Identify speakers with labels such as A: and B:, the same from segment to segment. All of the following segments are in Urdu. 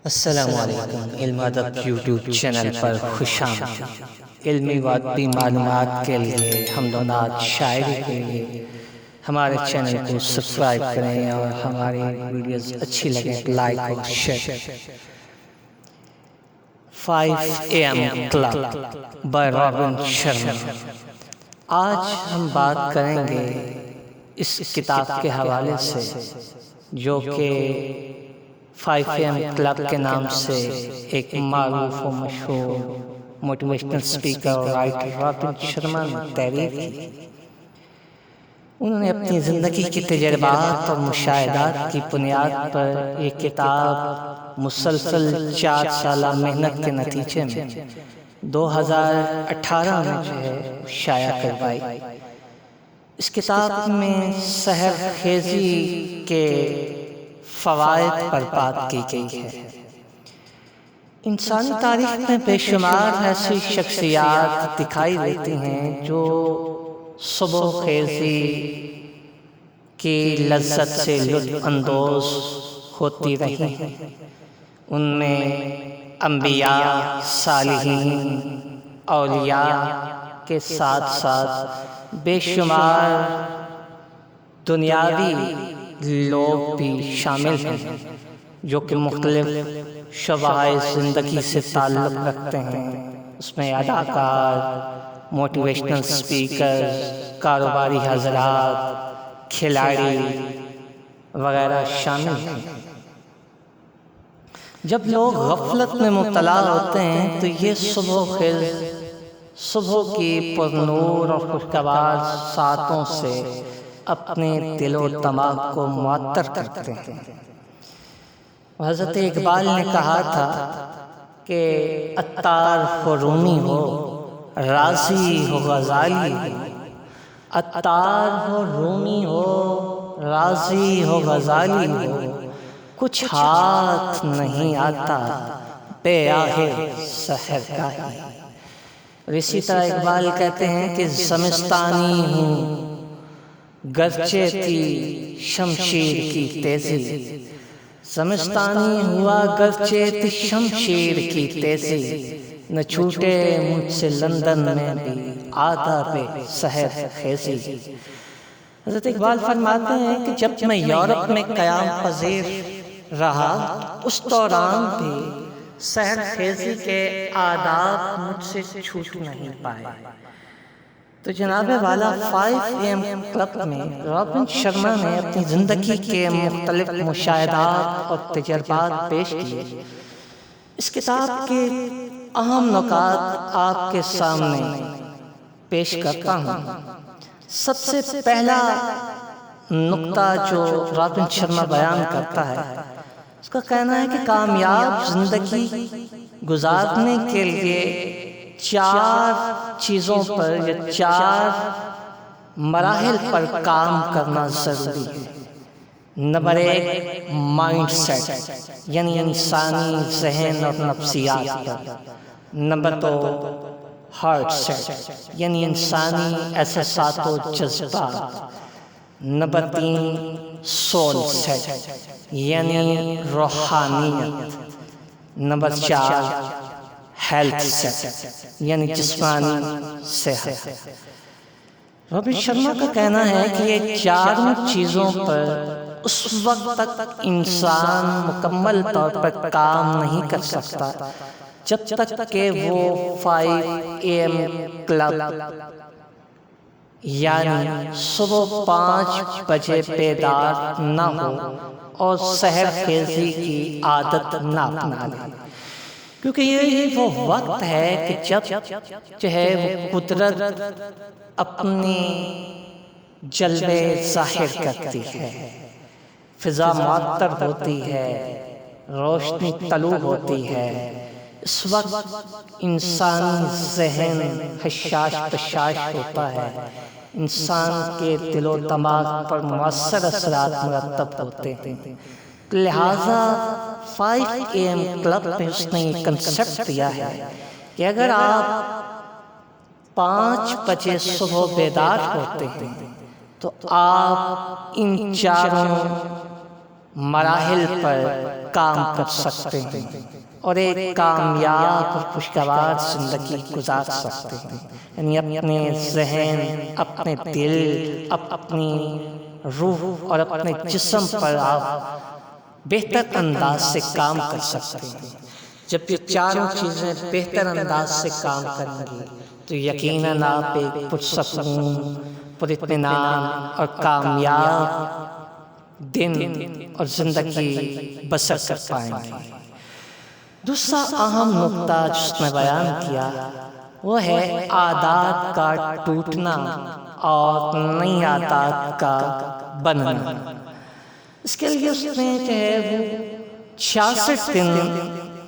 A: السلام علیکم علم ادب یوٹیوب چینل پر خوش آمدید۔ علمی و ادبی معلومات کے لیے حمد و نعت شاعری کے لیے ہمارے چینل کو سبسکرائب کریں اور ہماری ویڈیوز اچھی لگیں لائک اور شیئر کریں۔ 5 AM club by robin Sharma. آج ہم بات کریں گے اس کتاب کے حوالے سے جو کہ 5 AM کلب کے نام سے ایک معروف و مشہور موٹیویشنل اسپیکر اور رائٹر رابن شرما نے تحریر کی۔ انہوں نے اپنی زندگی کے تجربات اور مشاہدات کی بنیاد پر یہ کتاب مسلسل 4 سالہ محنت کے نتیجے میں 2018 میں شائع کروائی۔ اس کتاب میں سحر خیزی کے فوائد پر بات کی گئی ہے۔ انسانی تاریخ میں بے شمار ایسی شخصیات دکھائی دیتی ہیں جو صبح خیزی کی لذت سے لطف اندوز ہوتی رہی ہیں۔ ان میں انبیاء، صالحین، اولیاء کے ساتھ ساتھ بے شمار دنیاوی لوگ بھی شامل ہیں جو کہ مختلف شعبۂ زندگی سے تعلق رکھتے ہیں۔ اس میں اداکار، موٹیویشنل اسپیکر، کاروباری حضرات، کھلاڑی وغیرہ شامل ہیں۔ جب لوگ غفلت میں مبتلا ہوتے ہیں تو یہ صبح کی پرنور اور خوشگوار ساعتوں سے اپنے دل و دماغ کو معطر کرتے ہیں۔ حضرت اقبال نے کہا تھا کہ عطار ہو رومی ہو، رازی ہو غزالی ہو، عطار ہو رومی ہو، رازی ہو غزالی ہو، کچھ ہاتھ نہیں آتا بے آہے سحر گاہی۔ اور اسی طرح اقبال کہتے ہیں کہ زمستانی ہوں گرچہ تھی شمشیر کی تیزی، زمستانی ہوا گرچہ تھی شمشیر کی تیزی، نہ چھوٹے مجھ سے لندن میں بھی آداب سحر خیزی۔ حضرت اقبال فرماتے ہیں کہ جب میں یورپ میں قیام پذیر رہا اس دوران بھی سحر خیزی کے آداب مجھ سے چھوٹ نہیں پائے۔ تو جناب والا 5 AM کلب میں رابن شرما نے اپنی زندگی کے مختلف مشاہدات اور تجربات پیش کیے۔ اس کتاب کے اہم نکات آپ کے سامنے پیش کرتا ہوں۔ سب سے پہلا نقطہ جو رابن شرما بیان کرتا ہے، اس کا کہنا ہے کہ کامیاب زندگی گزارنے کے لیے 4 چیزوں پر یا 4 مراحل پر کام کرنا ضروری ہے۔ نمبر 1 مائنڈ سیٹ یعنی انسانی ذہن اور نفسیات پر۔ نمبر 2 ہارٹ سیٹ یعنی انسانی احساسات و جذبات۔ نمبر 3 سول سیٹ یعنی روحانیت۔ نمبر 4 ہیلتھ سیٹ یعنی جسمانی صحت۔ رابن شرما کا کہنا ہے کہ یہ 4 چیزوں پر اس وقت تک انسان مکمل طور پر کام نہیں کر سکتا جب تک کہ وہ 5 AM کلب یعنی صبح 5 بجے بیدار نہ ہو اور سحر خیزی کی عادت نہ اپنا لے، کیونکہ یہی وہ وقت ہے کہ جب وہ قدرت اپنی جلوے ظاہر کرتی ہے، فضا معطر ہوتی ہے، روشنی طلوع ہوتی ہے۔ اس وقت انسانی ذہن حشاش بشاش ہوتا ہے، انسان کے دل و دماغ پر مؤثر اثرات مرتب ہوتے ہیں۔ لہٰذا 5 AM کلب میں اس نے یہ کنسپٹ دیا ہے کہ اگر آپ 5 بجے صبح بیدار ہوتے ہیں تو آپ ان 4 مراحل پر کام کر سکتے ہیں اور ایک کامیاب اور خوشگوار زندگی گزار سکتے ہیں. یعنی اپنے ذہن، اپنے دل، اپنی روح اور اپنے جسم پر آپ بہتر انداز سے کام کر سکتے ہیں. جب یہ چاروں چیزیں بہتر انداز سے کام کریں گی تو یقیناً آپ ایک پرسکون، پراطمینان اور کامیاب دن اور زندگی بسر کر پائیں گے. دوسرا اہم نقطہ جس نے بیان کیا وہ ہے عادات کا ٹوٹنا اور نئی عادات کا بننا. اس کے لیے اس نے جو ہے وہ 66 دن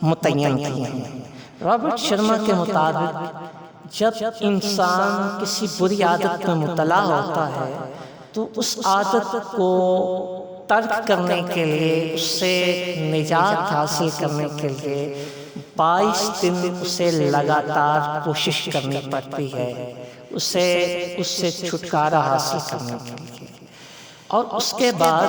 A: متعین کیے ہیں. رابرٹ شرما کے مطابق جب انسان کسی بری عادت میں مبتلا ہوتا ہے تو اس عادت کو ترک کرنے کے لیے، اس سے نجات حاصل کرنے کے لیے 22 دن اسے لگاتار کوشش کرنی پڑتی ہے، اس سے چھٹکارا حاصل کرنے کے لیے. اور اس کے بعد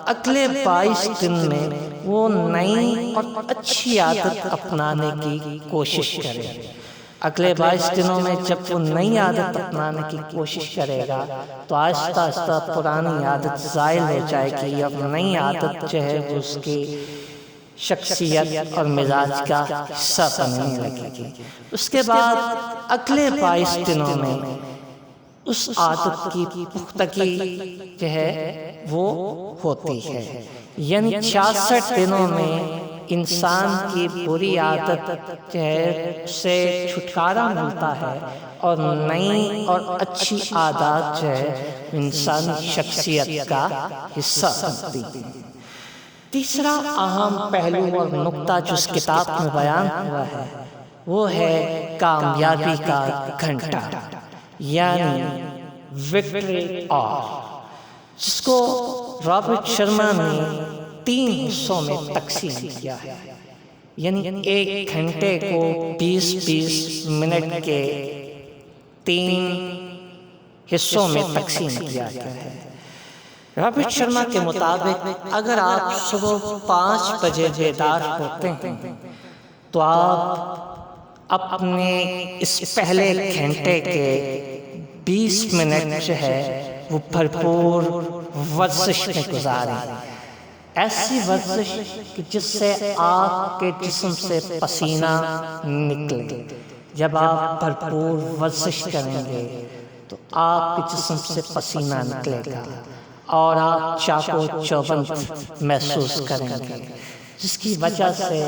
A: اگلے 22 دن میں وہ نئی اور اچھی عادت اپنانے کی کوشش کرے. اگلے 22 دنوں میں جب وہ نئی عادت اپنانے کی کوشش کرے گا تو آہستہ آہستہ پرانی عادت زائل ہو جائے گی اور نئی عادت جو ہے وہ اس کی شخصیت اور مزاج کا حصہ بننے لگے گی. اس کے بعد اگلے 22 دنوں میں اس عادت کی پختگی جو ہے وہ ہوتی ہے. یعنی 66 دنوں میں انسان کی بری عادت جو ہے سے چھٹکارا ملتا ہے اور نئی اور اچھی عادات جو ہے انسانی شخصیت کا حصہ بنتی ہے. تیسرا اہم پہلو اور نقطہ جو اس کتاب میں بیان ہوا ہے وہ ہے کامیابی کا گھنٹہ، یعنی وکٹری آور، جس کو رابرٹ شرما نے 3 حصوں میں تقسیم کیا ہے. یعنی ایک گھنٹے کو 20-20 منٹ کے 3 حصوں میں تقسیم کیا گیا ہے. رابرٹ شرما کے مطابق اگر آپ صبح 5 بجے بیدار ہوتے ہیں تو آپ اپنے اس پہلے گھنٹے کے 20 منٹ جو ہے وہ بھرپور ورزش میں گزاریں. ایسی ورزش کہ جس سے آپ کے جسم سے پسینہ نکلے. جب آپ بھرپور ورزش کریں گے تو آپ کے جسم سے پسینہ نکلے گا اور آپ چاق و چوبند محسوس کریں گے، جس کی وجہ سے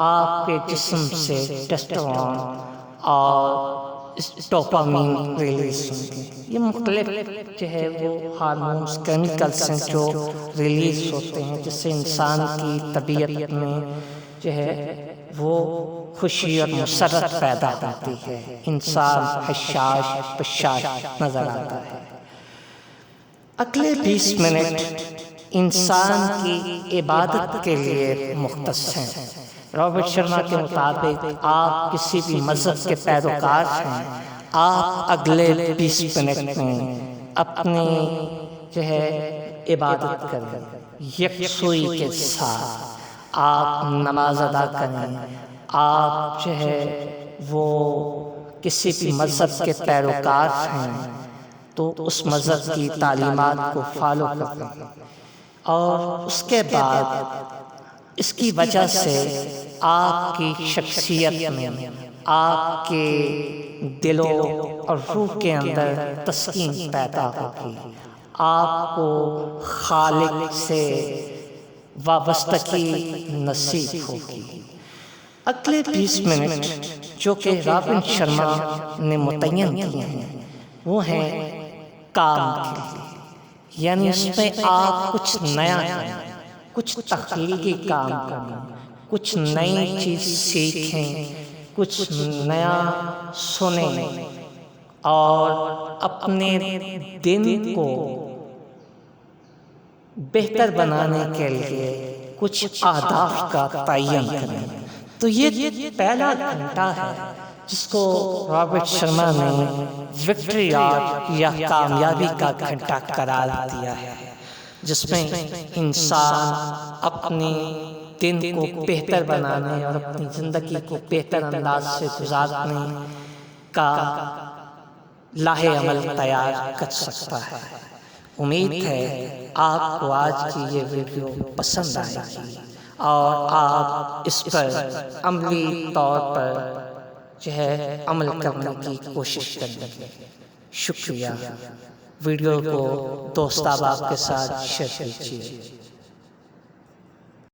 A: آپ کے جسم سے ٹیسٹوسٹیرون اور ڈوپامین ریلیز ہوں گے. یہ مختلف جو ہے وہ ہارمونز، کیمیکلز ہیں جو ریلیز ہوتے ہیں، جس سے انسان کی طبیعت میں جو ہے وہ خوشی اور مسرت پیدا ہوتی ہے. انسان حشاش بشاش نظر آتا ہے. اگلے 20 منٹ انسان کی عبادت کے لیے مختص ہیں. رابرٹ شرما کے مطابق آپ کسی بھی مذہب کے پیروکار ہیں، آپ اگلے 20 منٹ میں اپنی جو ہے عبادت کریں، یکسوئی کے ساتھ آپ نماز ادا کریں. آپ جو ہے وہ کسی بھی مذہب کے پیروکار ہیں تو اس مذہب کی تعلیمات کو فالو کریں، اور اس کے بعد اس کی وجہ سے آپ کی شخصیت میں، آپ کے دل اور روح کے اندر تسکین پیدا ہوگی. آپ کو خالق سے وابستگی نصیب ہوگی. اگلے 20 منٹ جو کہ رابرٹ شرما نے متعین کیے ہیں وہ ہیں کام کے لیے. یعنی اس میں آپ کچھ نیا کریں، کچھ تخلیقی کام کریں، کچھ نئی چیز سیکھیں، کچھ نیا سنیں اور اپنے دن کو بہتر بنانے کے لیے کچھ اہداف کا تعین کریں. تو یہ پہلا گھنٹہ ہے جس کو رابرٹ شرما نے وکٹری آور یا کامیابی کا گھنٹہ قرار دیا ہے. جس میں انسان اپنے دن کو بہتر بنانے اور اپنی زندگی کو بہتر انداز سے گزارنے کا لاہ عمل تیار کر سکتا ہے۔ امید ہے آپ کو آج کی یہ ویڈیو پسند آئے گی اور آپ اس پر عملی طور پر عمل کرنے کی کوشش کریں گے۔ شکریہ۔ ویڈیو کو دوست احباب کے ساتھ شیئر کیجیے۔